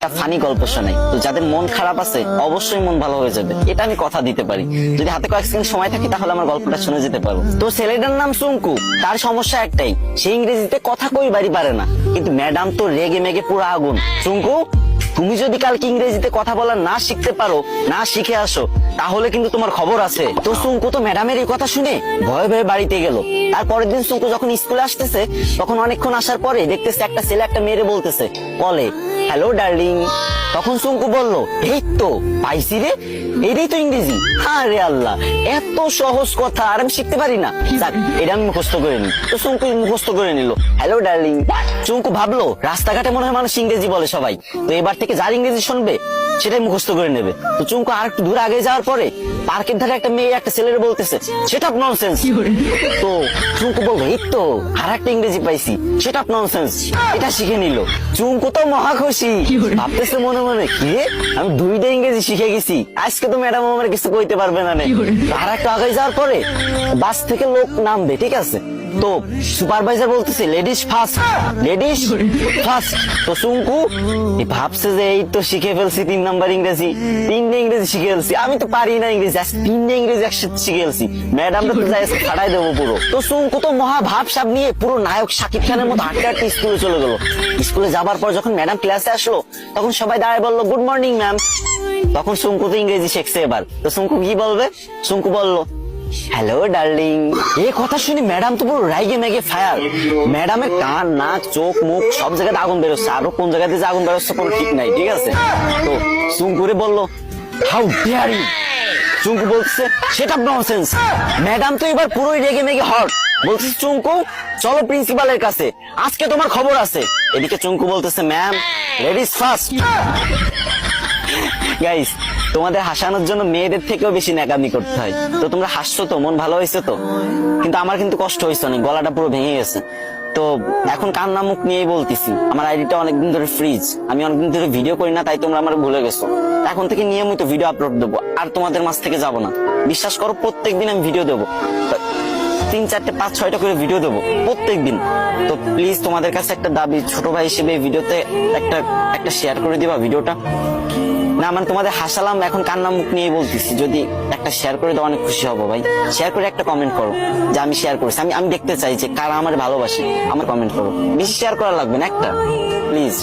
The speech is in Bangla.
ফানি গল্প শোনাই, তো যাদের মন খারাপ আছে অবশ্যই মন ভালো হয়ে যাবে, এটা আমি কথা দিতে পারি। যদি হাতে কয়েক সেকেন্ড সময় থাকে তাহলে আমার গল্পটা শুনে যেতে পারো। তো ছেলেটার নাম সুঙ্কু, তার সমস্যা একটাই, সে ইংরেজিতে কথা কইবারই পারে না, কিন্তু ম্যাডাম তো রেগে মেগে পুরো আগুন। সুঙ্কু, তুমি যদি কালকে ইংরেজিতে কথা বলা না শিখতে পারো, না শিখে আসো, তাহলে কিন্তু তোমার খবর আছে। তো সুঙ্কু তো ম্যাডামের এই কথা শুনে ভয়ে ভয়ে বাড়িতে গেল। তারপরের দিন সুঙ্কু যখন স্কুলে আসতেছে, তখন অনেকক্ষণ আসার পরে দেখতেছে একটা ছেলে একটা মেয়েরে বলতেছে, বলে হ্যালো ডার্লিং। তখন সুঙ্কু বলল, এই তো পাইছি রে, এটাই তো ইংরেজি। আরে আল্লাহ, এত সহজ কথা আর আমি শিখতে পারি না, যাক এটা আমি মুখস্থ করে নি। তো সুঙ্কু মুখস্থ করে নিল হ্যালো ডার্লিং। সুঙ্কু ভাবলো রাস্তাঘাটে মনে হয় মানুষ ইংরেজি বলে সবাই, তো এবার থেকে যার ইংরেজি শুনবে সেটাই মুখস্থ করে নেবে। তো চুঙ্কু আর একটু দূর আগে যাওয়ার পরে পার্কের ধারে একটা মেয়ে একটা ছেলের বলতেছে সেটা ননসেন্স। তো চুঙ্কু বলবো এই তো আর একটা ইংরেজি পাইছি, সেটা ননসেন্স, এটা শিখে নিল। চুঙ্কু তো মহা খুশি, ভাবতেছে মনে মনে কি রে, আমি দুইটা ইংরেজি শিখে গেছি, আজকে তো ম্যাডাম আমার কিছু কইতে পারবে না। আর একটু আগে যাওয়ার পরে বাস থেকে লোক নামবে, ঠিক আছে, তো সুপারভাইজার বলতেছে লেডিস ফার্স্ট, লেডিস ফার্স্ট। তো সুঙ্কু ভাবছে যে এই তো শিখে ফেলছি 3 নাম্বার ইংরেজি, 3টে ইংরেজি শিখে ফেলছি, আমি তো পারি না ইংরেজি, 3টে ইংরেজি একসাথে শিখে ফেলছি, ম্যাডাম তো যাই ছাড়াই দেবো পুরো। তো সুঙ্কু তো মহা ভাবসাব নিয়ে পুরো নায়ক শাকিব খানের মতো হাঁটতে হাঁটতে স্কুলে চলে গেল। স্কুলে যাবার পর যখন ম্যাডাম ক্লাসে আসলো, তখন সবাই দাঁড়ায় বললো গুড মর্নিং ম্যাম। তখন সুঙ্কু তো ইংরেজি শিখছে এবার, তো সুঙ্কু কি বলবে? সুঙ্কু বললো হ্যালো ডার্লিং। এই কথা শুনে ম্যাডাম তো পুরো রাইগে মেগে ফায়ার, ম্যাডামের কান নাক চোখ মুখ সব জায়গাতে আগুন বেরোচ্ছে, আরো কোন জায়গাতে যে আগুন বেরোচ্ছে কোনো ঠিক নাই, ঠিক আছে। তো সুঙ্কুরে বললো হাউ ডেয়ার ইউ। চুঙ্কু বলছে সেটা ননসেন্স। ম্যাডাম তো এবার পুরোই রেগে মেগে হট, বলছে চুঙ্কু চলো প্রিন্সিপালের কাছে, আজকে তোমার খবর আছে। এদিকে চুঙ্কু বলতেছে ম্যাম লেডিস ফার্স্ট। গাইস, তোমাদের হাসানোর জন্য মেয়েদের থেকেও বেশি ন্যাকামি করতে হয়। তো তোমরা হাসছো তো, মন ভালো হয়েছে তো, কিন্তু আমার কিন্তু কষ্ট হয়েছে অনেক, গলাটা পুরো ভেঙে গেছে। তো এখন কান্না মুখ নিয়েই বলতেছি, আমার আইডিটা অনেকদিন ধরে ফ্রিজ, আমি অনেকদিন ধরে ভিডিও করি না, তাই তোমরা আমার ভুলে গেছো। এখন থেকে নিয়মিত ভিডিও আপলোড দেবো, আর তোমাদের মাঝ থেকে যাবো না, বিশ্বাস করো। প্রত্যেকদিন আমি ভিডিও দেবো, 3, 4, 5, 6টা করে ভিডিও দেবো প্রত্যেকদিন। তো প্লিজ তোমাদের কাছে একটা দাবি, ছোট ভাই হিসেবে ভিডিওতে একটা শেয়ার করে দিবা ভিডিওটা। না মানে তোমাদের হাসালাম, এখন কান্না মুখ নিয়ে বলতেছি, যদি একটা শেয়ার করে দাও অনেক খুশি হবো ভাই। শেয়ার করে একটা কমেন্ট করো যে আমি শেয়ার করেছি, আমি দেখতে চাই যে কারা আমার ভালোবাসে, আমার কমেন্ট করো, বেশি শেয়ার করা লাগবে না, একটা প্লিজ।